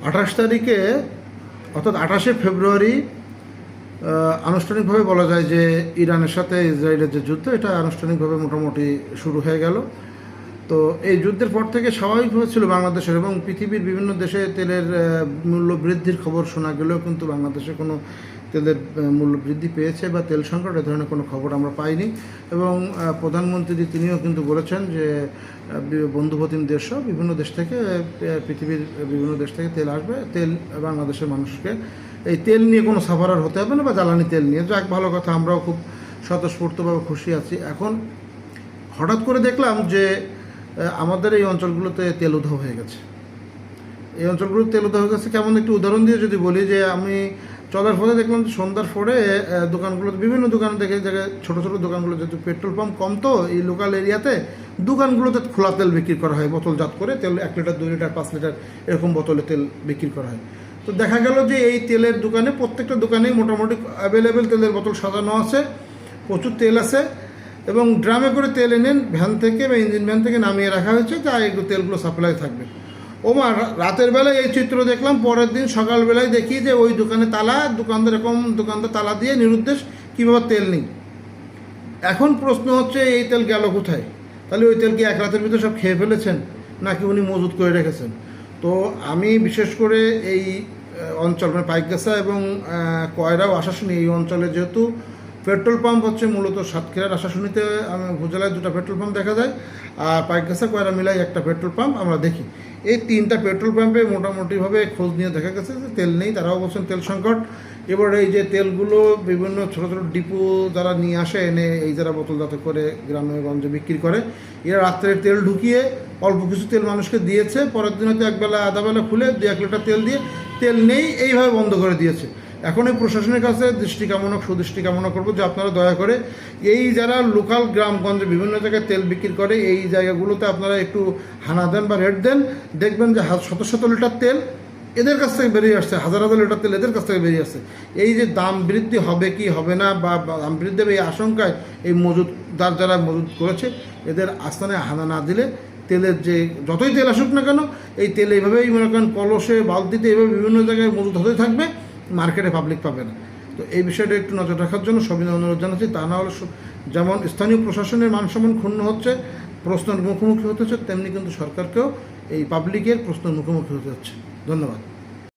28 তারিখে অর্থাৎ 28শে ফেব্রুয়ারি আনুষ্ঠানিকভাবে বলা যায় যে ইরানের সাথে ইসরায়েলের যে যুদ্ধ, এটা আনুষ্ঠানিকভাবে মোটামুটি শুরু হয়ে গেল। তো এই যুদ্ধের পর থেকে স্বাভাবিকভাবে ছিল বাংলাদেশের এবং পৃথিবীর বিভিন্ন দেশে তেলের মূল্য বৃদ্ধির খবর শোনা গেলেও কিন্তু বাংলাদেশে কোনো তেলের মূল্য বৃদ্ধি পেয়েছে বা তেল সংকট এ ধরনের কোনো খবর আমরা পাইনি। এবং প্রধানমন্ত্রী তিনিও কিন্তু বলেছেন যে বন্ধুপ্রতিম দেশসহ বিভিন্ন দেশ থেকে, পৃথিবীর বিভিন্ন দেশ থেকে তেল আসবে, তেল বাংলাদেশের মানুষকে এই তেল নিয়ে কোনো সাফারার হতে হবে না, বা জ্বালানি তেল নিয়ে। যাক, ভালো কথা, আমরাও খুব স্বতঃস্ফূর্তভাবে খুশি আছি। এখন হঠাৎ করে দেখলাম যে আমাদের এই অঞ্চলগুলোতে তেল উধাও হয়ে গেছে। এই অঞ্চলগুলোতে তেল উধাও হয়ে গেছে কেমন, একটু উদাহরণ দিয়ে যদি বলি, যে আমি চলার পরে দেখলাম যে সন্ধ্যার পরে দোকানগুলোতে, বিভিন্ন দোকানে দেখে জায়গায় ছোটো ছোটো দোকানগুলো, যেহেতু পেট্রোল পাম্প কম তো এই লোকাল এরিয়াতে, দোকানগুলোতে খোলা তেল বিক্রি করা হয়, বোতলজাত করে তেল, 1 লিটার 2 লিটার 5 লিটার এরকম বোতলে তেল বিক্রি করা হয়। তো দেখা গেল যে এই তেলের দোকানে, প্রত্যেকটা দোকানেই মোটামুটি অ্যাভেলেবেল তেলের বোতল সাজানো আছে, প্রচুর তেল আছে, এবং ড্রামে করে তেল এনে ভ্যান থেকে বা ইঞ্জিন ভ্যান থেকে নামিয়ে রাখা হয়েছে, যা এগুলো তেলগুলো সাপ্লাই থাকবে। ওমা, রাতের বেলায় এই চিত্র দেখলাম, পরের দিন সকালবেলায় দেখি যে ওই দোকানে তালা, দোকানদার তালা দিয়ে নিরুদ্দেশ, কীভাবে তেল নেই। এখন প্রশ্ন হচ্ছে এই তেল গেল কোথায়? তাহলে ওই তেল কি এক রাতের ভিতরে সব খেয়ে ফেলেছেন, নাকি উনি মজুত করে রেখেছেন? তো আমি বিশেষ করে এই অঞ্চল, মানে পাইকগাছা এবং কয়রা ও আশাশুনি, এই অঞ্চলে যেহেতু পেট্রোল পাম্প হচ্ছে মূলত সাতক্ষীরার আশাশুনিতে উপজেলায় 2টা পেট্রোল পাম্প দেখা যায়, আর পাইকগাছা কয়রা মিলাই একটা পেট্রোল পাম্প আমরা দেখি। এই 3টা পেট্রোল পাম্পে মোটামুটিভাবে খোঁজ নিয়ে দেখা গেছে যে তেল নেই, তারাও বলছেন তেল সংকট। এবার এই যে তেলগুলো বিভিন্ন ছোটো ছোটো ডিপো যারা নিয়ে আসে, এনে এই যারা বোতলজাত করে গ্রামে গঞ্জে বিক্রি করে, এরা রাত্রে তেল ঢুকিয়ে অল্প কিছু তেল মানুষকে দিয়েছে, পরের দিন হয়তো একবেলা আধাবেলা খুলে 2-1 লিটার তেল দিয়ে তেল নেই এইভাবে বন্ধ করে দিয়েছে। এখন এই প্রশাসনের কাছে সুদৃষ্টি কামনা করবো যে আপনারা দয়া করে এই যারা লোকাল গ্রামগঞ্জে বিভিন্ন জায়গায় তেল বিক্রি করে, এই জায়গাগুলোতে আপনারা একটু হানা দেন বা রেট দেন। দেখবেন যে শত শত লিটার তেল এদের কাছ থেকে বেরিয়ে আসছে, হাজার হাজার লিটার তেল এদের কাছ থেকে বেরিয়ে আসছে। এই যে দাম বৃদ্ধি হবে কি হবে না, বা দাম বৃদ্ধি হবে এই আশঙ্কায় এই মজুতদার যারা মজুত করেছে, এদের আস্থানে হানা না দিলে তেলের যে যতই তেল আসুক না কেন, এই তেল এইভাবেই মনে করেন কলসে, বালতিতে, এইভাবে বিভিন্ন জায়গায় মজুত হতেই থাকবে, মার্কেটে পাবলিক পাবে না। তো এই বিষয়টা একটু নজর রাখার জন্য সবিনয় অনুরোধ জানাচ্ছি। তা না হলে যেমন স্থানীয় প্রশাসনের মানসম্মান ক্ষুণ্ণ হচ্ছে, প্রশ্নের মুখোমুখি হতে হচ্ছে, তেমনি কিন্তু সরকারকেও এই পাবলিকের প্রশ্নের মুখোমুখি হতে হচ্ছে। ধন্যবাদ।